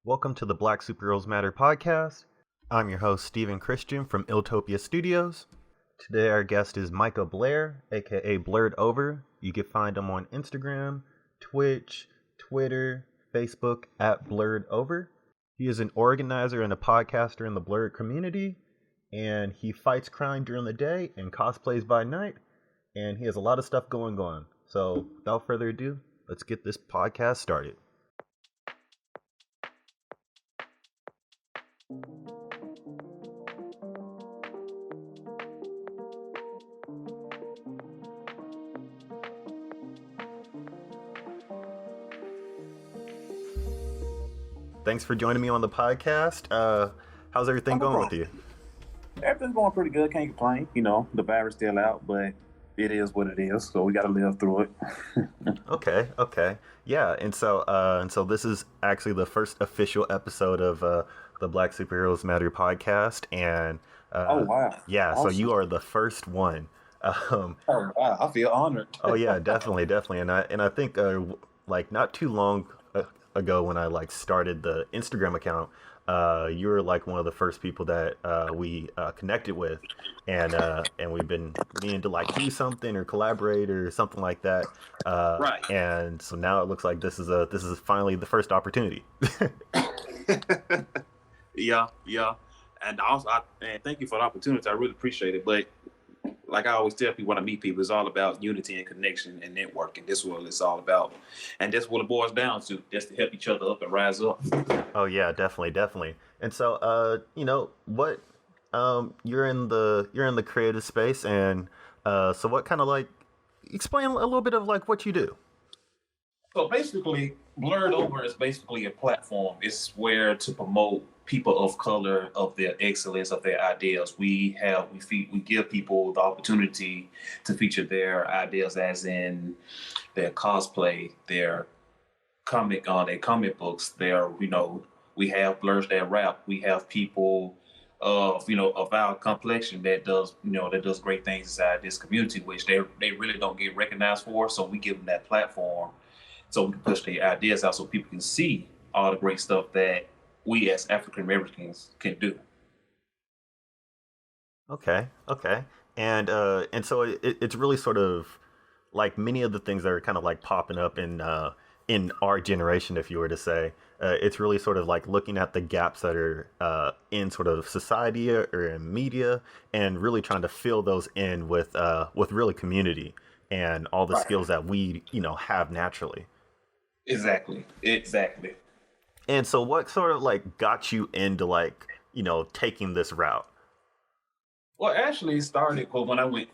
Welcome to the Black Superheroes Matter podcast. I'm your host, Stephen Christian from Iltopia Studios. Today our guest is Micah Blair, aka Blerd Over. You can find him on Instagram, Twitch, Twitter, Facebook at Blerd Over. He is an organizer and a podcaster in the Blerd community, and he fights crime during the day and cosplays by night, and he has a lot of stuff going on. So without further ado, let's get this podcast started. Thanks for joining me on the podcast. How's everything going with you? Everything's going pretty good. Can't complain. You know, the virus still out, but it is what it is. So we got to live through it. Okay. Yeah, and so this is actually the first official episode of the Black Superheroes Matter podcast, and oh wow, yeah, awesome. So you are the first one. Oh wow, I feel honored. Oh yeah, definitely, and I think like not too long ago when I started the Instagram account, you were like one of the first people that we connected with, and we've been meaning to do something or collaborate or something like that. Right. And so now it looks like this is finally the first opportunity. Yeah. And also, thank you for the opportunity. I really appreciate it. But like I always tell people when I meet people, it's all about unity and connection and networking. This is what it's all about. And that's what it boils down to, just to help each other up and rise up. Oh yeah, definitely. And so what you're in the creative space, and so what kind of explain a little bit of what you do. So basically, Blerd Over is basically a platform. It's where to promote people of color, of their excellence, of their ideas. We give people the opportunity to feature their ideas, as in their cosplay, their comic books. We have blurs that rap. We have people of our complexion that does great things inside this community, which they really don't get recognized for. So we give them that platform so we can push their ideas out so people can see all the great stuff that we as African Americans can do. Okay. And so it's really sort of like many of the things that are kind of popping up in our generation, if you were to say. It's really sort of looking at the gaps that are in sort of society or in media, and really trying to fill those in with really community and all the skills that we have naturally. Exactly. And so what sort of got you into taking this route? Well, actually, it started when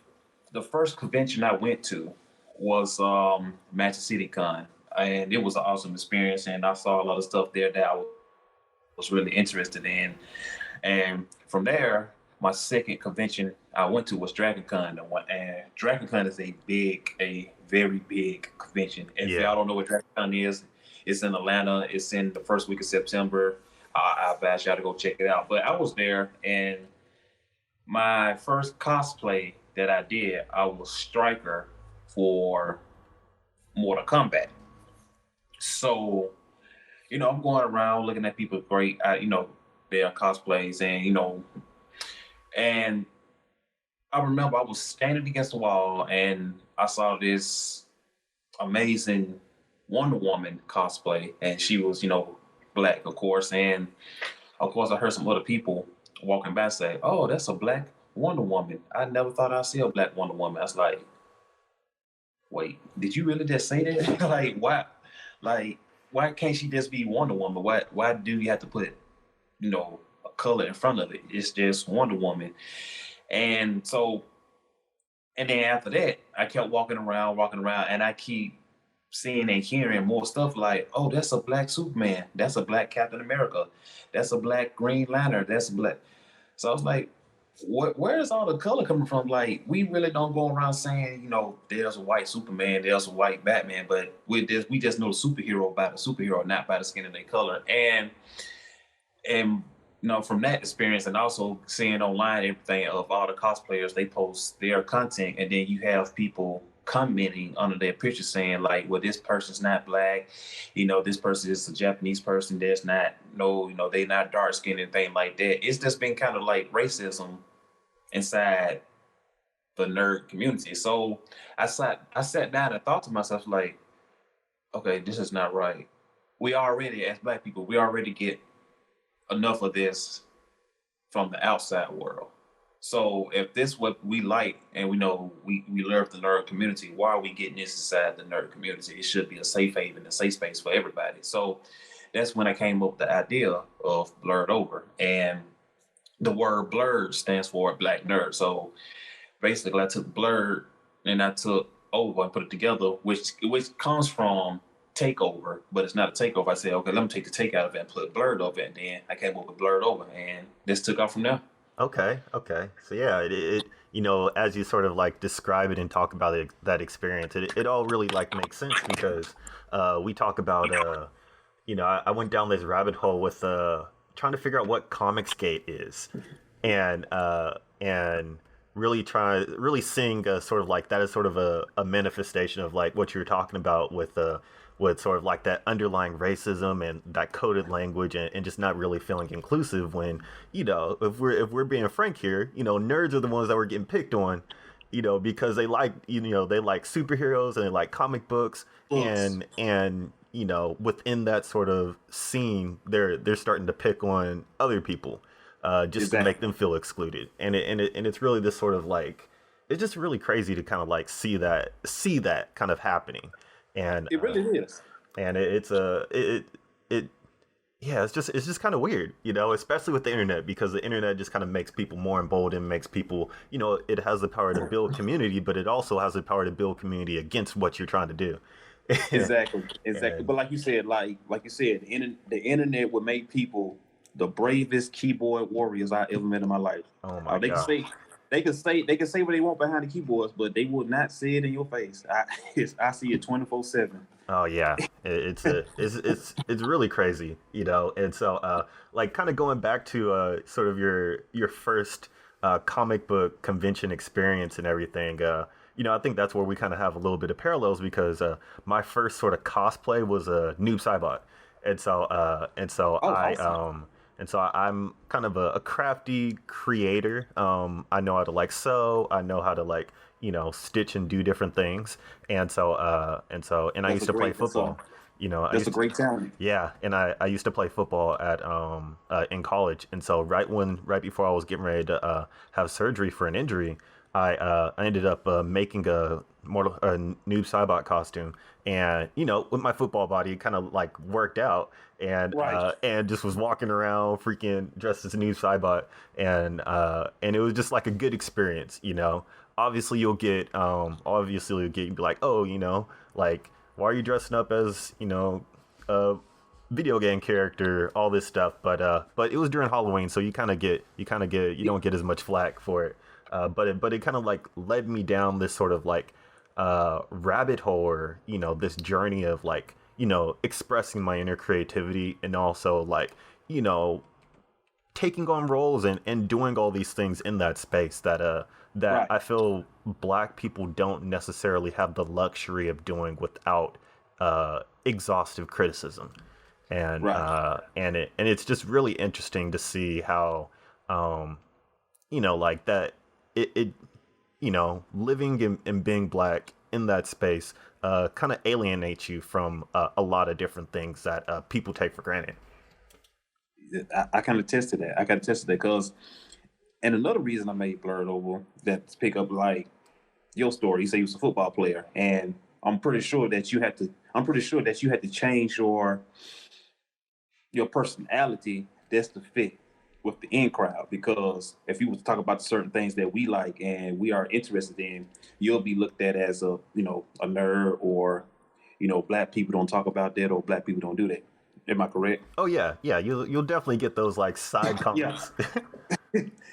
the first convention I went to was Manchester City Con, and it was an awesome experience. And I saw a lot of stuff there that I was really interested in. And from there, my second convention I went to was Dragon Con, and Dragon Con is a very big convention. If y'all don't know what Dragon Con is, it's in Atlanta. It's in the first week of September. I advise y'all to go check it out. But I was there, and my first cosplay that I did, I was Stryker for Mortal Kombat. So, I'm going around looking at people great, their cosplays, and I remember I was standing against the wall, and I saw this amazing Wonder Woman cosplay, and she was, black, of course. And of course, I heard some other people walking by say, "Oh, that's a black Wonder Woman. I never thought I'd see a black Wonder Woman." I was like, "Wait, did you really just say that? Why can't she just be Wonder Woman? Why do you have to put, a color in front of it? It's just Wonder Woman." And then after that, I kept walking around, and I keep seeing and hearing more stuff like, "Oh, that's a black Superman. That's a black Captain America. That's a black Green Lantern. That's a black." So I was like, where is all the color coming from? We really don't go around saying, there's a white Superman, there's a white Batman, but with this, we just know the superhero by the superhero, not by the skin of their color. And from that experience, and also seeing online everything of all the cosplayers, they post their content, and then you have people commenting under their picture saying like, well, this person's not black, this person is a Japanese person, there's not they not dark skinned and things like that. It's just been kind of like racism inside the nerd community. So I sat down and thought to myself like, okay, this is not right. We already, as black people, we already get enough of this from the outside world. So if this what we like and we know we love the nerd community, why are we getting this inside the nerd community? It should be a safe haven, a safe space for everybody. So that's when I came up with the idea of Blerd Over. And the word blerd stands for black nerd. So basically I took blerd and I took over and put it together, which comes from takeover, but it's not a takeover. I said, okay, let me take the take out of it and put Blerd over it. And then I came up with Blerd Over and this took off from there. Okay. So yeah, it as you sort of like describe it and talk about it, that experience, it all really like makes sense because we talk about I went down this rabbit hole with trying to figure out what Comicsgate is, and really seeing sort of like that is sort of a manifestation of like what you're talking about with sort of like that underlying racism and that coded language and just not really feeling inclusive when, if we're being frank here, nerds are the ones that were getting picked on, because they like, they like superheroes and they like comic books. and within that sort of scene, they're starting to pick on other people, just to make them feel excluded. And it's really this sort of like, it's just really crazy to kind of like see that kind of happening. And it really is. And it's just kind of weird, especially with the internet, because the internet just kind of makes people more emboldened, makes people, it has the power to build community, but it also has the power to build community against what you're trying to do. Exactly. But like you said, the internet would make people the bravest keyboard warriors I ever met in my life. Oh my God. They can say what they want behind the keyboards, but they will not say it in your face. I see it 24/7. Oh yeah, it's really crazy, And so, like, kind of going back to sort of your first comic book convention experience and everything. I think that's where we kind of have a little bit of parallels because my first sort of cosplay was a Noob Saibot, and so awesome. And so I'm kind of a crafty creator. I know how to like sew. I know how to like, stitch and do different things. And I used to play football. That's a great talent. Yeah, and I used to play football at in college. And so right before I was getting ready to have surgery for an injury, I ended up making a Noob Saibot costume, and with my football body, it kind of like worked out, and right. And just was walking around freaking dressed as Noob Saibot, and it was just like a good experience. Obviously you'll get you'd be like, oh, like, why are you dressing up as a video game character, all this stuff, but it was during Halloween, so you don't get as much flack for it. But it kind of like led me down this sort of like rabbit hole, or this journey of like expressing my inner creativity, and also like taking on roles and doing all these things in that space that right. I feel Black people don't necessarily have the luxury of doing without exhaustive criticism, and right. And it's just really interesting to see how like that. It living and being Black in that space kind of alienates you from a lot of different things that people take for granted. I can attest to that. Because, and another reason I made Blerd Over, that to pick up like your story. You say you was a football player, and I'm pretty sure that you had to change your personality just to fit with the in crowd, because if you were to talk about certain things that we like and we are interested in, you'll be looked at as a nerd, or Black people don't talk about that, or Black people don't do that. Am I correct? Oh yeah, you'll definitely get those like side comments.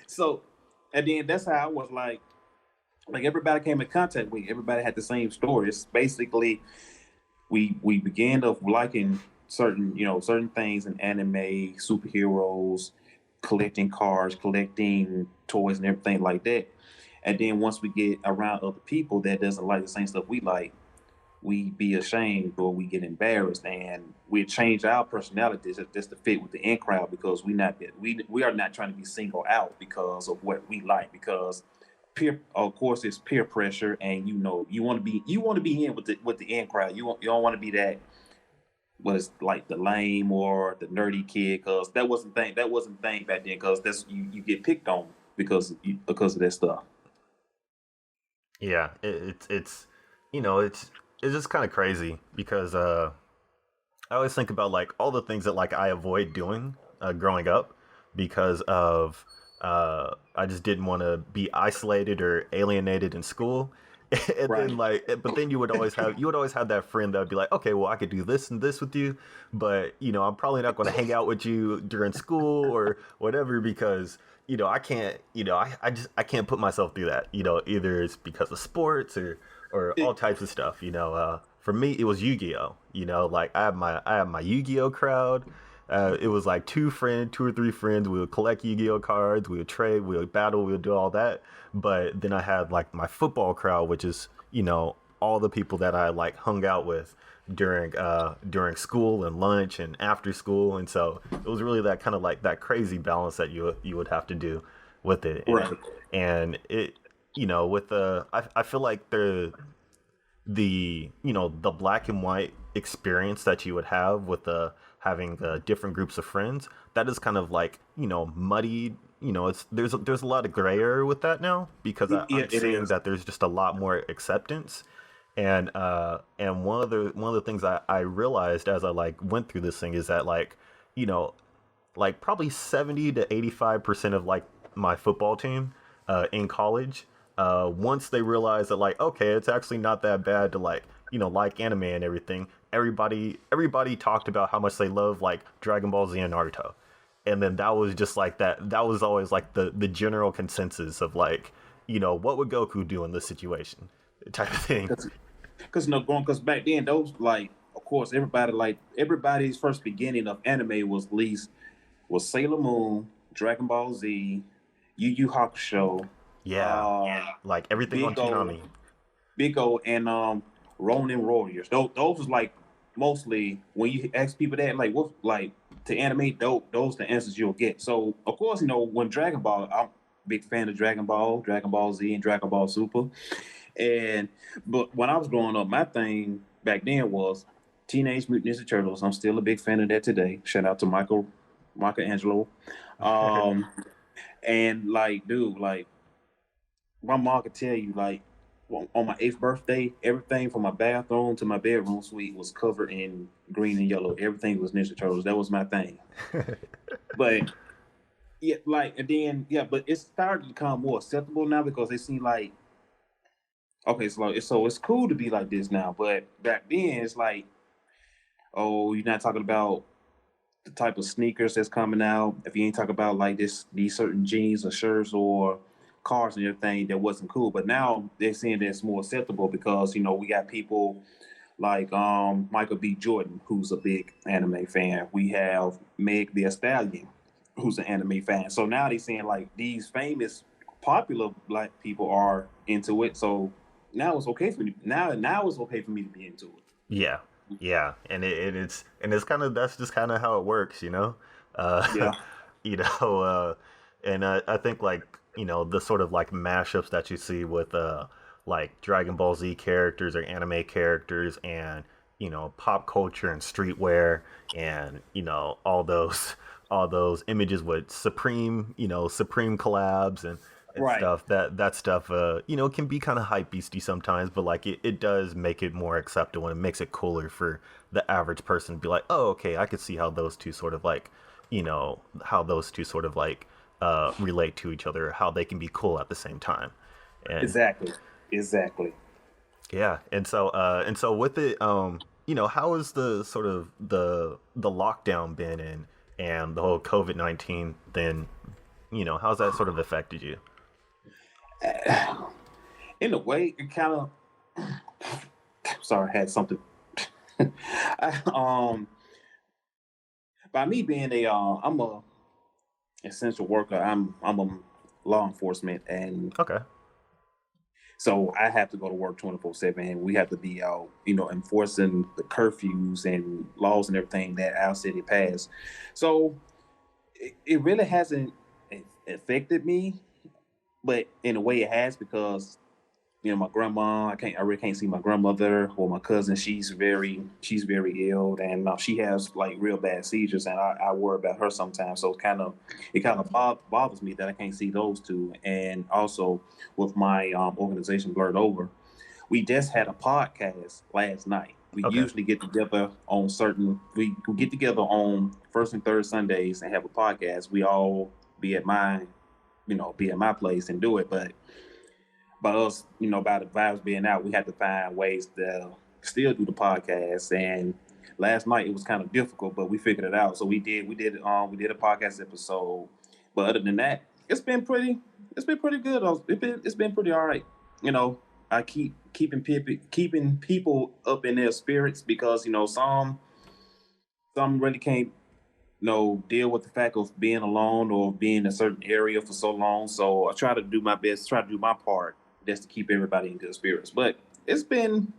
So, and then that's how I was like everybody came in contact with, everybody had the same stories. Basically, we began of liking certain things in anime, superheroes, collecting cars, collecting toys, and everything like that. And then once we get around other people that doesn't like the same stuff we like, we be ashamed or we get embarrassed, and we change our personalities just to fit with the in crowd, because we are not trying to be singled out because of what we like, because peer, of course, it's peer pressure, and you want to be in with the in crowd. You don't want to be that was like the lame or the nerdy kid, because that wasn't thing back then, because that's you get picked on because of that stuff. Yeah, it's it's just kind of crazy because I always think about like all the things that like I avoid doing growing up because of I just didn't want to be isolated or alienated in school. And then Right. but then you would always have that friend that would be like, okay, well I could do this and this with you, but I'm probably not going to hang out with you during school or whatever because I can't I can't put myself through that. Either it's because of sports or all types of stuff. For me, it was Yu-Gi-Oh. Like I have my Yu-Gi-Oh crowd. It was like two or three friends. We would collect Yu-Gi-Oh cards. We would trade. We would battle. We would do all that. But then I had like my football crowd, which is all the people that I like hung out with during school and lunch and after school. And so it was really that kind of like that crazy balance that you would have to do with it. Right. And it with I feel like the black and white experience that you would have with having different groups of friends, that is kind of like muddied. It's there's a lot of gray area with that now because Yeah, I'm it seeing is. that there's just a lot more acceptance. And one of the things I realized as I like went through this thing is that like you know like probably 70 to 85% of like my football team in college, once they realized that like okay, it's actually not that bad to like anime and everything. Everybody talked about how much they love like Dragon Ball Z and Naruto, and then that was just like that was always like the general consensus of like what would Goku do in this situation type of thing. Because going because back then those, like, of course, everybody's first beginning of anime was at least was Sailor Moon, Dragon Ball Z, Yu Yu Hakusho, Yeah, uh, like everything on Big O, Toonami. Big O, and Ronin Warriors. Those was like mostly when you ask people that like what like to animate, those the answers you'll get. So of course, when Dragon Ball, I'm a big fan of Dragon Ball, Dragon Ball Z, and Dragon Ball Super. And but when I was growing up, my thing back then was Teenage Mutant Ninja Turtles. I'm still a big fan of that today. Shout out to Michelangelo. Um, and like, dude, like my mom could tell you, like on my eighth birthday, everything from my bathroom to my bedroom suite was covered in green and yellow. Everything was Ninja Turtles. That was my thing. But yeah, like and then yeah, but it's started to become more acceptable now because they seem like okay, so it's cool to be like this now, but back then it's like, oh, you're not talking about the type of sneakers that's coming out. If you ain't talking about like these certain jeans or shirts or cars and everything, that wasn't cool. But now they're saying that it's more acceptable because we got people like Michael B. Jordan, who's a big anime fan. We have Meg the Stallion, who's an anime fan. So now they're saying like these famous, popular black people are into it. So now it's okay for me. Now it's okay for me to be into it. Yeah, yeah, and it's kind of that's just kind of how it works, uh, Yeah. you know, and I think like the sort of like mashups that you see with like Dragon Ball Z characters or anime characters and pop culture and streetwear and all those images with Supreme collabs and Right. stuff that stuff can be kind of hype beasty sometimes, but like it does make it more acceptable and it makes it cooler for the average person to be like, oh, okay, I could see how those two sort of like how those two sort of like relate to each other, how they can be cool at the same time. And Exactly. Exactly. yeah, and so with it, how has the sort of the lockdown been and the whole COVID-19 then, how's that sort of affected you? In a way, it kind of. Sorry, I had something. um, by me being I'm a essential worker. I'm a law enforcement, and Okay. So I have to go to work 24/7, and we have to be out, enforcing the curfews and laws and everything that our city passed. So it really hasn't affected me, but in a way it has, because my grandma, I really can't see my grandmother or my cousin. She's very ill, and she has like real bad seizures, and I worry about her sometimes. So it kind of bothers me that I can't see those two. And also with my organization Blerd Over, we just had a podcast last night. We Okay. usually get together on we get together on first and third Sundays and have a podcast. We all be at my be at my place and do it, but by us, by the vibes being out, we had to find ways to still do the podcast. And last night it was kind of difficult, but we figured it out. So we did a podcast episode. But other than that, it's been pretty good. It's been pretty all right. I keeping people up in their spirits, because some really can't deal with the fact of being alone or being in a certain area for so long. So I try to do my best, try to do my part, just to keep everybody in good spirits. But it's been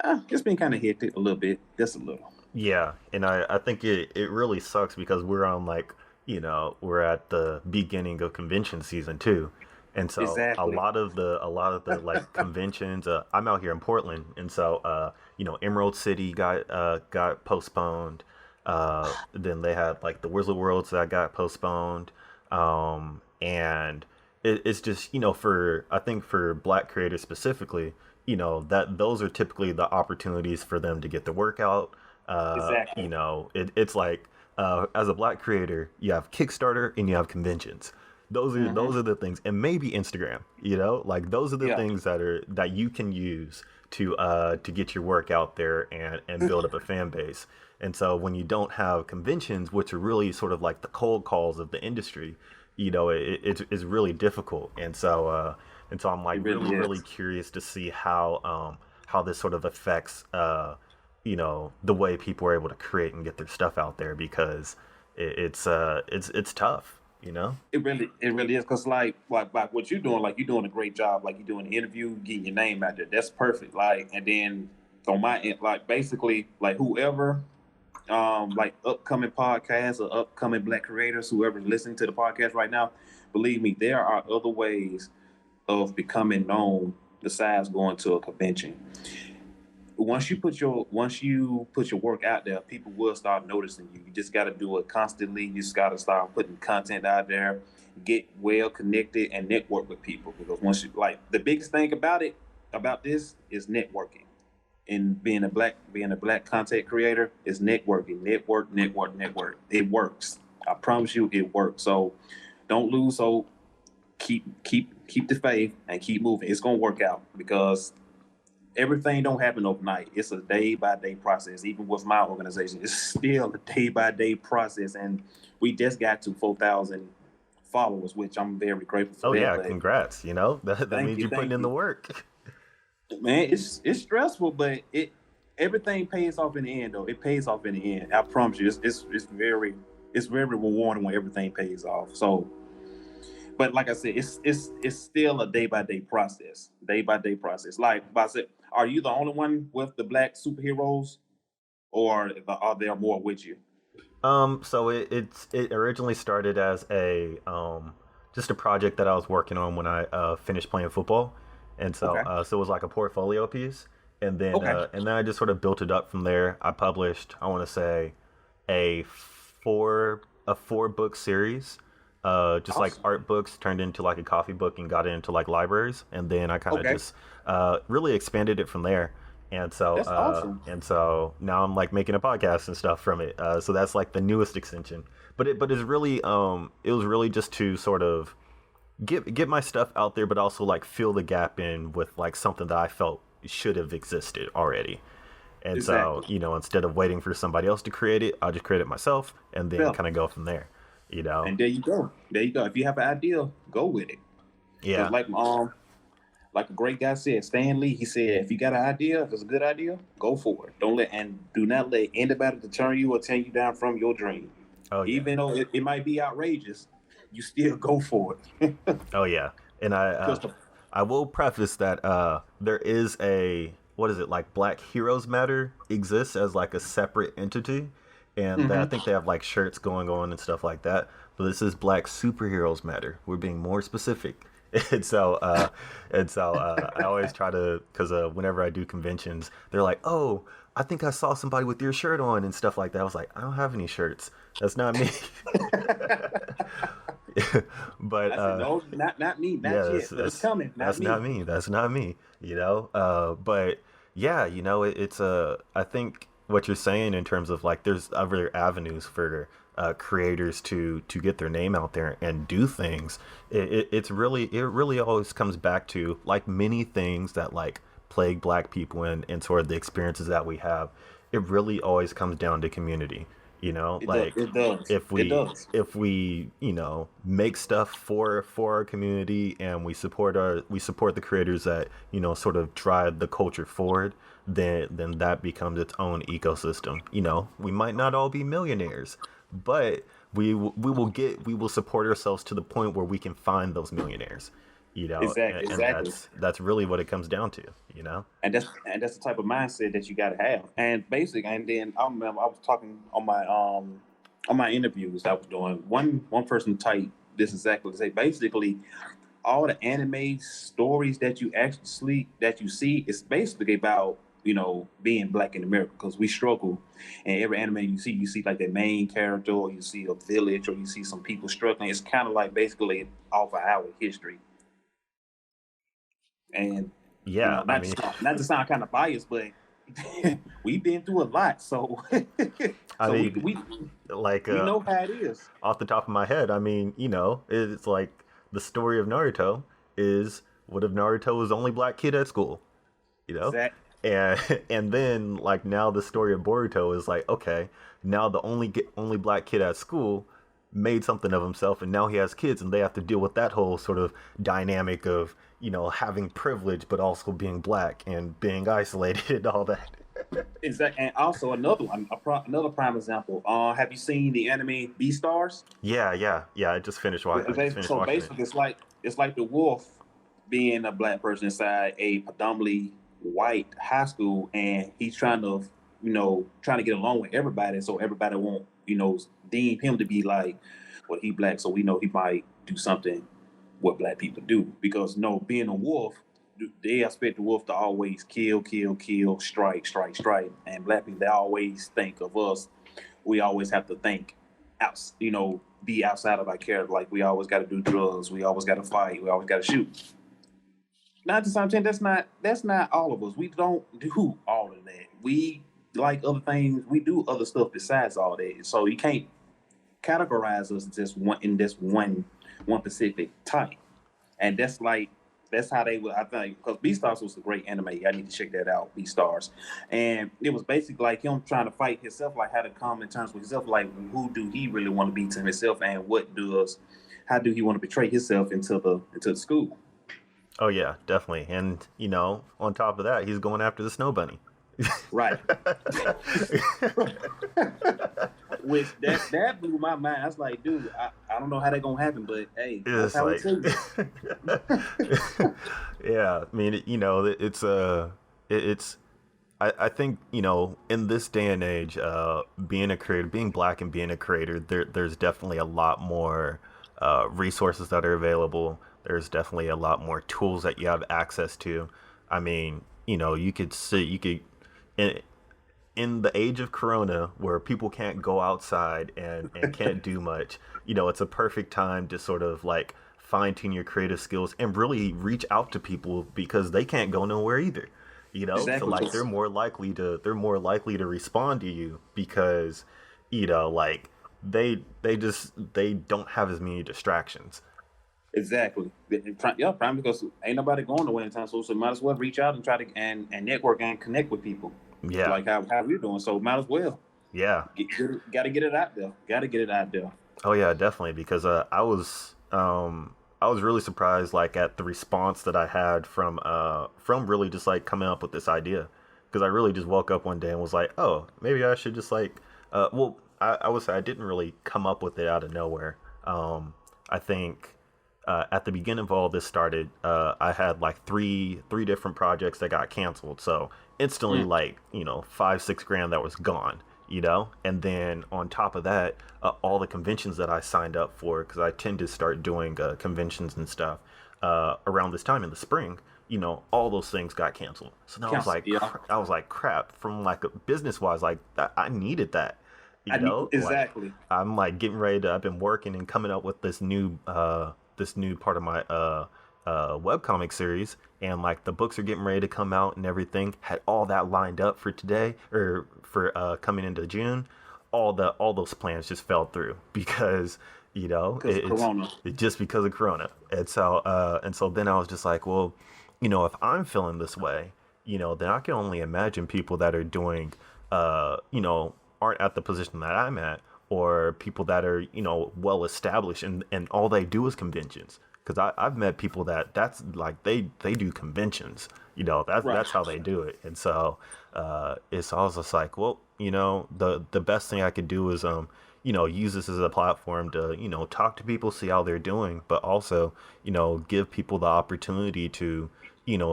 kind of hectic a little bit, just a little. Yeah, and I think it really sucks because we're on like, we're at the beginning of convention season too. And so Exactly. a lot of the like conventions, I'm out here in Portland, and so Emerald City got postponed. Then they had like the Wizard Worlds that got postponed. And it's just, for I think for Black creators specifically, that those are typically the opportunities for them to get the workout. Exactly. It's like, as a Black creator, you have Kickstarter and you have conventions. Those Hmm. are the things, and maybe Instagram. Like those are the Yeah. things that you can use to get your work out there and build up a fan base. And so when you don't have conventions, which are really sort of like the cold calls of the industry, it's really difficult. And so I'm like It really really is. curious to see how this sort of affects the way people are able to create and get their stuff out there, because it's tough, you know. It really is, because like what you're doing, like you're doing a great job, like you're doing an interview, getting your name out there. That's perfect. Like, and then on my end, like basically, like whoever, like upcoming podcasts or upcoming Black creators, whoever's listening to the podcast right now, believe me, there are other ways of becoming known besides going to a convention. Once you put your work out there, people will start noticing you. You just got to do it constantly. You just got to start putting content out there, get well connected, and network with people. Because once you like, the biggest thing about this is networking. And being a black content creator is networking. Network. It works. I promise you, it works. So don't lose hope. Keep the faith and keep moving. It's gonna work out, because everything don't happen overnight. It's a day by day process. Even with my organization, it's still a day by day process, and we just got to 4,000 followers, which I'm very grateful for Oh that. yeah, But congrats. That thank means you, you're putting thank in the you, work. man. It's stressful, but everything pays off in the end. Though it pays off in the end, I promise you. It's very rewarding when everything pays off. So, but like I said, it's still a day by day process. Day by day process. Like I said, are you the only one with the black superheroes, or are there more with you? So it originally started as a just a project that I was working on when I finished playing football, and so Okay. so it was like a portfolio piece, Okay. and then I just sort of built it up from there. I published, I want to say, a four book series, just like Awesome. art books turned into like a coffee book and got it into like libraries, and then I kind of Okay. just really expanded it from there. That's awesome. And so now I'm like making a podcast and stuff from it. So that's like the newest extension. But it's really it was really just to sort of get my stuff out there, but also like fill the gap in with like something that I felt should have existed already. And so, Exactly. instead of waiting for somebody else to create it, I'll just create it myself and then Yeah. kind of go from there. You know? And there you go. There you go. If you have an idea, go with it. Because Yeah. like a great guy said, Stan Lee, he said, if you got an idea, if it's a good idea, go for it. Do not let anybody deter you or turn you down from your dream. Oh yeah. Even though it might be outrageous, you still go for it. Oh yeah. And I Because I will preface that there is a, what is it, like Black Heroes Matter exists as like a separate entity, and I think they have like shirts going on and stuff like that. But this is Black Superheroes Matter. We're being more specific. And so, I always try to, because whenever I do conventions, they're like, "Oh, I think I saw somebody with your shirt on and stuff like that." I was like, "I don't have any shirts. That's not me." But I said, no, not me, not yeah, yet. But it's coming, not that's me. not me. That's not me. But yeah, it's I think what you're saying in terms of like there's other avenues for creators to get their name out there and do things. It really always comes back to, like many things that like plague Black people and sort of the experiences that we have. It really always comes down to community. Like It does. if It does. we make stuff for our community, and we support the creators that sort of drive the culture forward, then that becomes its own ecosystem. We might not all be millionaires, but we will support ourselves to the point where we can find those millionaires. Exactly. And that's really what it comes down to. And that's the type of mindset that you got to have. And basically, and then I remember I was talking on my interviews I was doing. One person typed this exactly to say basically all the anime stories that you see is basically about being Black in America, because we struggle. And every anime you see like the main character, or you see a village, or you see some people struggling. It's kind of like basically off of our history. And Yeah, not to sound kind of biased, but we've been through a lot, so I so mean, we like know how it is. off the top of my head, I mean, it's like the story of Naruto is, what if Naruto was the only Black kid at school? Exactly. And then like now the story of Boruto is like, okay, now the only Black kid at school made something of himself, and now he has kids, and they have to deal with that whole sort of dynamic of having privilege but also being Black and being isolated and all that. Exactly. And also another one, another prime example. Have you seen the anime Beastars? Yeah. I just finished watching. So basically, it's like the wolf being a Black person inside a predominantly white high school, and he's trying to get along with everybody, so everybody won't deem him to be like, well, he Black, so we know he might do something what Black people do, because being a wolf, they expect the wolf to always kill, strike, and Black people, they always think of us. We always have to think out, be outside of our character. Like we always got to do drugs, we always got to fight, we always got to shoot. Not to some extent, that's not all of us. We don't do all of that. We like other things. We do other stuff besides all that. So you can't categorize us in this one specific type. And that's how they would, I think, because Beastars was a great anime. I need to check that out, Beastars. And it was basically like him trying to fight himself, like how to come in terms with himself, like who do he really want to be to himself, and how do he want to portray himself into the school. Oh yeah, definitely. And on top of that, he's going after the snow bunny. Right. Which that blew my mind. I was like, dude, I don't know how that's gonna happen, but hey, that's how it's yeah, I mean, it's I think in this day and age, being a creator, being Black and being a creator, there's definitely a lot more resources that are available. There's definitely a lot more tools that you have access to. I mean, you could in the age of Corona, where people can't go outside and can't do much, it's a perfect time to sort of like fine tune your creative skills and really reach out to people, because they can't go nowhere either. Exactly. So like they're more likely to respond to you, because like they don't have as many distractions. Exactly. Yeah, probably because ain't nobody going nowhere anytime soon, so might as well reach out and try to and network and connect with people. Yeah. Like how we're doing, so might as well. Yeah. Got to get it out there. Oh yeah, definitely, because I was really surprised like at the response that I had from really just like coming up with this idea, because I really just woke up one day and was like, oh, maybe I should just like I would say I didn't really come up with it out of nowhere. I think at the beginning of all this started, I had like three different projects that got canceled. So instantly, Mm. like, 5-6 grand that was gone. And then on top of that, all the conventions that I signed up for, because I tend to start doing conventions and stuff around this time in the spring. All those things got canceled. So now Council, yeah. I was like, crap. From like a business wise, like I needed that. Like Exactly. I'm like getting ready to. I've been working and coming up with this new part of my webcomic series, and like the books are getting ready to come out and everything. Had all that lined up for today or for coming into June. All those plans just fell through because Because Corona. it's just because of Corona. And so then I was just like, well, if I'm feeling this way, then I can only imagine people that are doing, aren't at the position that I'm at, or people that are, well established and all they do is conventions. Because I've met people that's like they do conventions, Right. that's how they do it. And so it's I was just like, well, the best thing I could do is use this as a platform to talk to people, see how they're doing, but also give people the opportunity to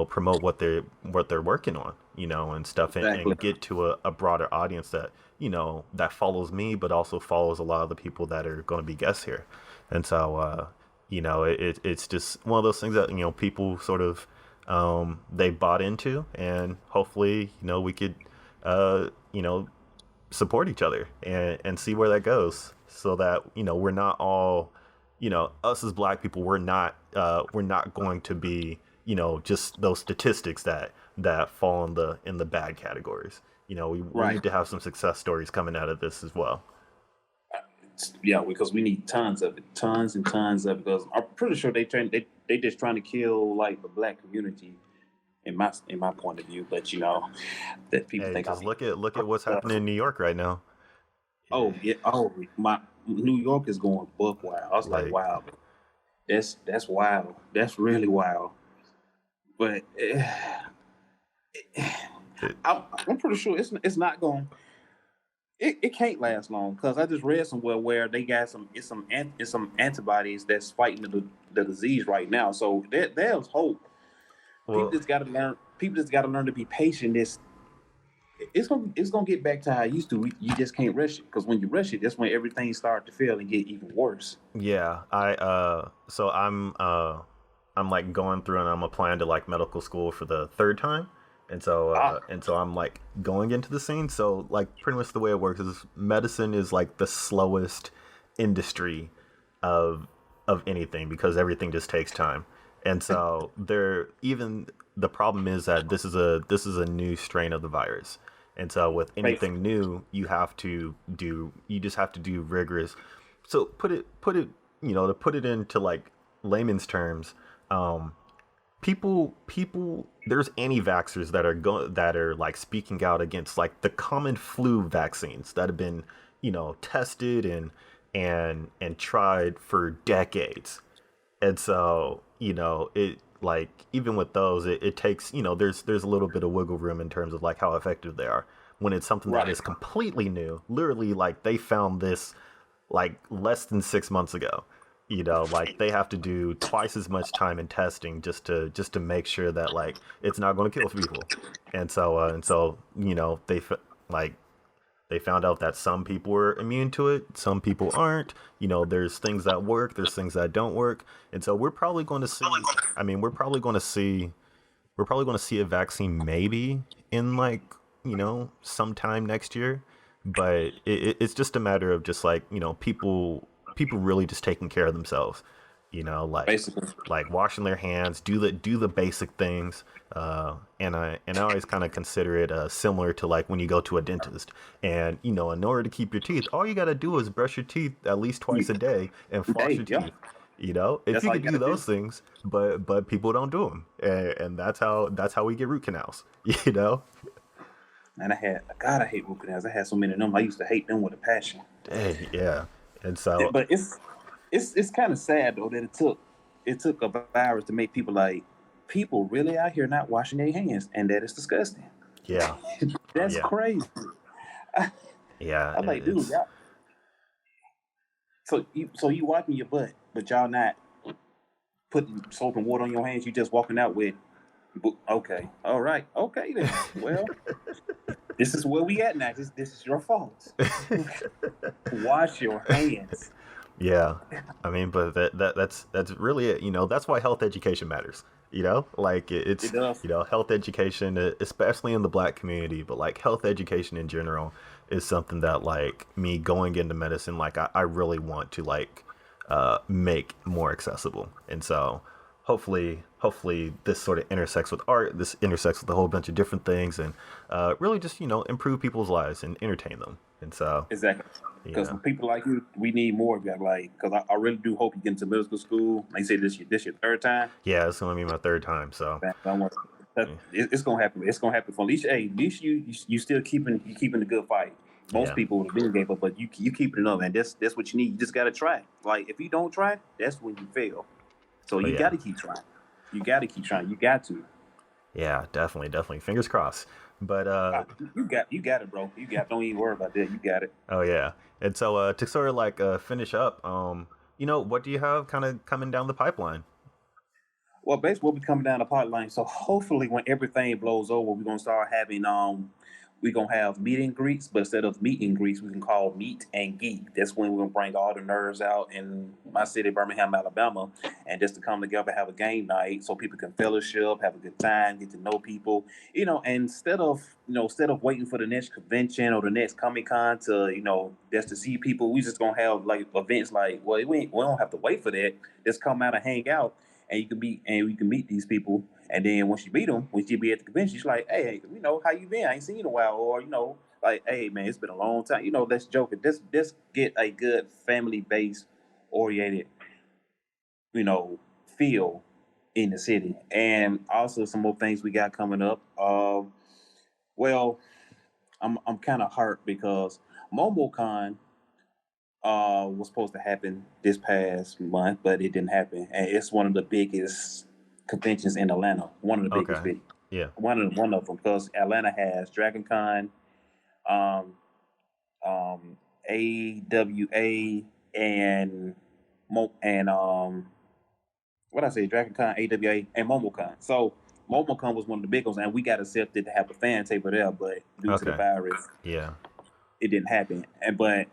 promote what they're working on, and stuff, Exactly. and get to a broader audience that that follows me, but also follows a lot of the people that are going to be guests here. And so it's just one of those things that people sort of they bought into, and hopefully we could uh you know support each other and see where that goes, so that we're not all us as black people, we're not going to be just those statistics that fall in the bad categories. We Right. need to have some success stories coming out of this as well. Yeah, because we need tons of it, tons and tons of it. Because I'm pretty sure they just trying to kill like the black community in my point of view. But that people Hey, think just I'm. look at what's happening in New York right now. Oh yeah. Oh, my New York is going buck wild. I was like, Like, wow, that's wild. That's really wild. But it, I'm pretty sure it's not going. It can't last long because I just read somewhere where they got some antibodies that's fighting the disease right now. So there's hope. well, People just got to learn to be patient. It's gonna get back to how it used to. You just can't rush it because when you rush it, that's when everything starts to fail and get even worse. yeah, so I'm like going through and I'm applying to like medical school for the third time. Ah, And so I'm like going into the scene. So like pretty much the way it works is medicine is like the slowest industry of anything because everything just takes time. And so there even the problem is that this is a new strain of the virus. And so with basically. anything new, you just have to do rigorous. So put it to put it into like layman's terms, um people there's anti-vaxxers that are like speaking out against like the common flu vaccines that have been tested and tried for decades. And so it like even with those, it takes there's a little bit of wiggle room in terms of like how effective they are when it's something that Right. is completely new. Literally, like they found this like less than 6 months ago. Like they have to do twice as much time in testing just to make sure that like it's not going to kill people. And so like they found out that some people were immune to it, some people aren't. There's things that work, there's things that don't work. And so we're probably going to see, I mean, we're probably going to see a vaccine maybe in like, sometime next year. But it's just a matter of just like, people really just taking care of themselves, you know, like Basically. like washing their hands, do the basic things. And I always kind of consider it similar to like when you go to a dentist, and in order to keep your teeth, all you got to do is brush your teeth at least twice a day and floss Hey, your yeah, teeth. If that's you all you could do gotta do. those things, but people don't do them, and that's how we get root canals. you know And God, I hate root canals. I had so many of them. I used to hate them with a passion. Dang, yeah. And so But it's kind of sad though that it took a virus to make people really out here not washing their hands, and that is disgusting. yeah, That's yeah, crazy. I, yeah. I'm like, dude, It's y'all. So you wiping your butt, but y'all not. putting soap and water on your hands. You just walking out with, okay, all right, okay then. Well, this is where we at now. This is your fault. Wash your hands. Yeah, I mean, but that's really it. That's why health education matters. Like it's It does. health education, especially in the Black community, but like health education in general is something that like me going into medicine, like I really want to like make more accessible, and so hopefully this sort of intersects with art. This intersects with a whole bunch of different things, and really just improve people's lives and entertain them. And so Exactly. Because people like you, we need more of that. Like, because I really do hope you get into middle school. Like you say, this your third time. Yeah, it's gonna be my third time. So it's gonna happen. It's gonna happen for at least you still keeping the good fight. Most people would have been gave up, but you keeping it up, and that's what you need. You just gotta try. Like if you don't try, that's when you fail. So you gotta keep trying. You gotta keep trying. You got to. Yeah, definitely. Fingers crossed. But you got it, bro. You got. Don't even worry about that. You got it. Oh yeah. And so to sort of like finish up, what do you have kind of coming down the pipeline? Well, basically, we'll be coming down the pipeline. So hopefully, when everything blows over, we're gonna start having we're gonna have meet and greets, but instead of meet and greets, we can call meet and geek. That's when we're gonna bring all the nerds out in my city, Birmingham, Alabama, and just to come together, have a game night, so people can fellowship, have a good time, get to know people, and instead of waiting for the next convention or the next Comic Con to just to see people, we just gonna have like events like, well, we don't have to wait for that. Just come out and hang out, and we can meet these people. And then once you meet them, when you be at the convention, she's like, hey, how you been? I ain't seen you in a while. Or, like, hey, man, it's been a long time. Let's joke it. Just get a good family-based, oriented, feel in the city. And also some more things we got coming up. Well, I'm kind of hurt because MomoCon was supposed to happen this past month, but it didn't happen. And it's one of the biggest conventions in Atlanta. One of the biggest. Okay. Yeah. One of them, because Atlanta has Dragon Con, AWA, and what I say, Dragon Con, AWA, and MomoCon. So MomoCon was one of the big ones, and we got accepted to have a fan table there, but due to the virus, it didn't happen. But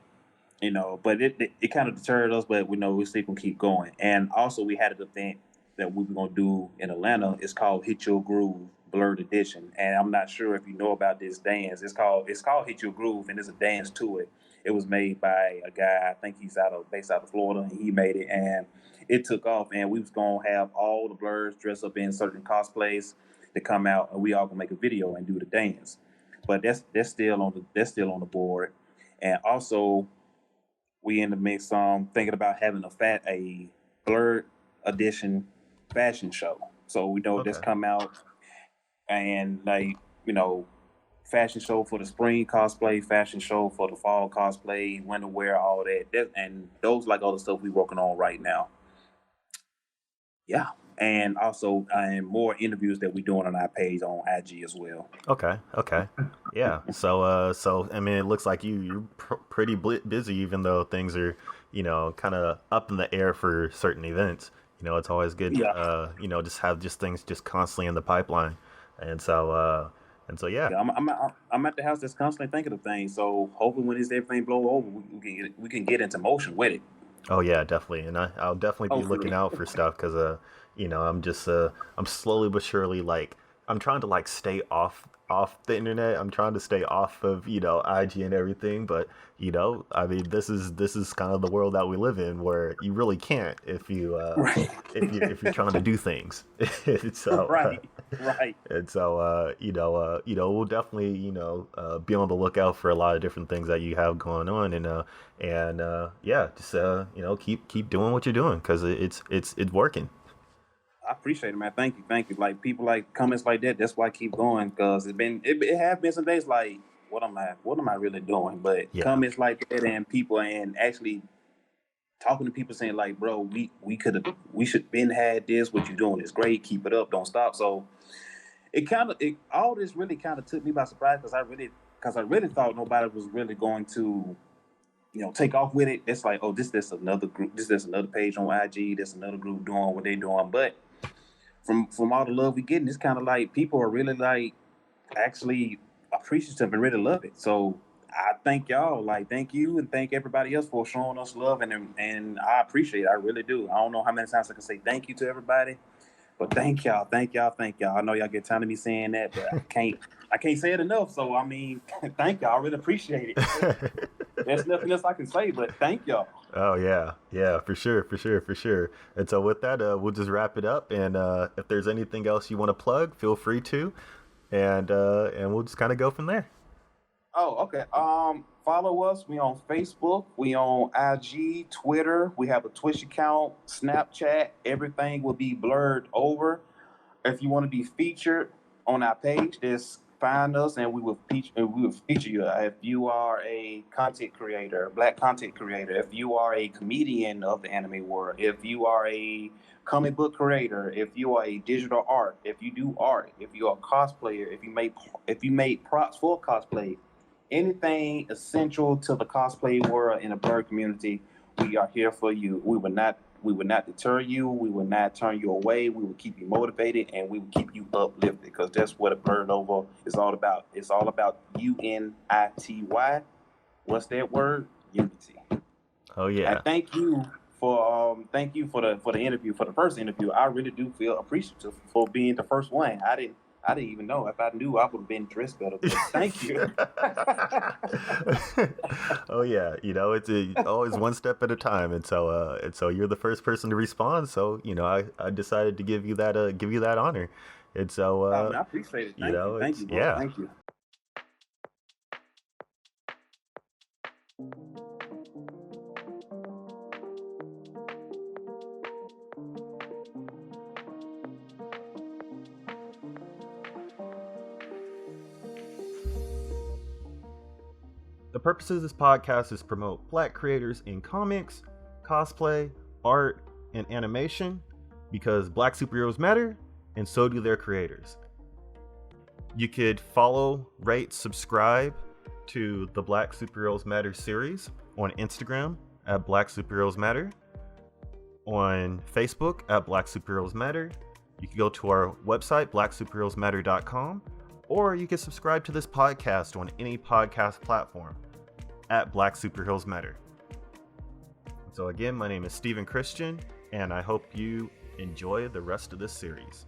it kind of deterred us, but we know we still gonna keep going. And also we had an event that we were gonna do in Atlanta. It's called Hit Your Groove Blerd Edition. And I'm not sure if you know about this dance. It's called Hit Your Groove, and there's a dance to it. It was made by a guy, I think he's based out of Florida, and he made it, and it took off. And we was gonna have all the Blerds dressed up in certain cosplays to come out, and we all gonna make a video and do the dance. But that's still on the board. And also we in the mix thinking about having a Blerd Edition fashion show. So we know this come out, and fashion show for the spring cosplay, fashion show for the fall cosplay, winter wear, all that. And those like all the stuff we working on right now. Yeah. And also more interviews that we're doing on our page on IG as well. Okay. Yeah. So I mean, it looks like you're pretty busy, even though things are kind of up in the air for certain events. It's always good to just have things just constantly in the pipeline. And so yeah. I'm at the house just constantly thinking of things. So hopefully when everything blow over, we can get into motion with it. Oh yeah, definitely. And I'll definitely be looking out for stuff, because I'm slowly but surely, like, I'm trying to like stay off the internet. I'm trying to stay off of IG and everything, but I mean, this is kind of the world that we live in, where you really can't if if you're trying to do things. So right. And so we'll definitely be on the lookout for a lot of different things that you have going on, and just keep doing what you're doing, because it's working. I appreciate it, man. Thank you. Like, people like comments like that. That's why I keep going, because it have been some days like, what am I really doing? But comments like that, and people, and actually talking to people saying like, bro, we should been had this. What you doing is great. Keep it up. Don't stop. So all this really kind of took me by surprise, because I really thought nobody was really going to take off with it. It's like, oh, this another group. This another page on IG. This another group doing what they doing. But from all the love we getting, it's kind of like people are really like actually appreciative and really love it. So I thank y'all. Like, thank you and thank everybody else for showing us love, and I appreciate it. I really do. I don't know how many times I can say thank you to everybody, but thank y'all, thank y'all, thank y'all. I know y'all get tired of me saying that, but I can't say it enough. So I mean, thank y'all. I really appreciate it. There's nothing else I can say, but thank y'all. Oh yeah, for sure. And so with that, we'll just wrap it up. And if there's anything else you want to plug, feel free to, and we'll just kind of go from there. Oh, okay. Follow us. We on Facebook. We on IG, Twitter. We have a Twitch account, Snapchat. Everything will be Blerd Over. If you want to be featured on our page, just find us and we will feature you. If you are a content creator, Black content creator, if you are a comedian of the anime world, if you are a comic book creator, if you are a digital art, if you do art, if you are a cosplayer, if you make props for cosplay, anything essential to the cosplay world in the Blerd community, we are here for you. We will not deter you. We will not turn you away. We will keep you motivated and we will keep you uplifted, because that's what a Blerdover is all about. It's all about unity. What's that word? Unity. Oh yeah. And thank you for the interview, for the first interview. I really do feel appreciative for being the first one. I didn't even know. If I knew, I would have been dressed better. But thank you. Oh yeah, it's always one step at a time, and so you're the first person to respond. So I decided to give you that honor, and so I appreciate it. Thank you. Yeah. Thank you. The purpose of this podcast is to promote Black creators in comics, cosplay, art, and animation, because Black superheroes matter, and so do their creators. You could follow, rate, subscribe to the Black Superheroes Matter series on Instagram at Black Superheroes Matter, on Facebook at Black Superheroes Matter. You can go to our website, blacksuperheroesmatter.com, or you can subscribe to this podcast on any podcast platform at Black Superheroes Matter. So again, my name is Stephen Christian, and I hope you enjoy the rest of this series.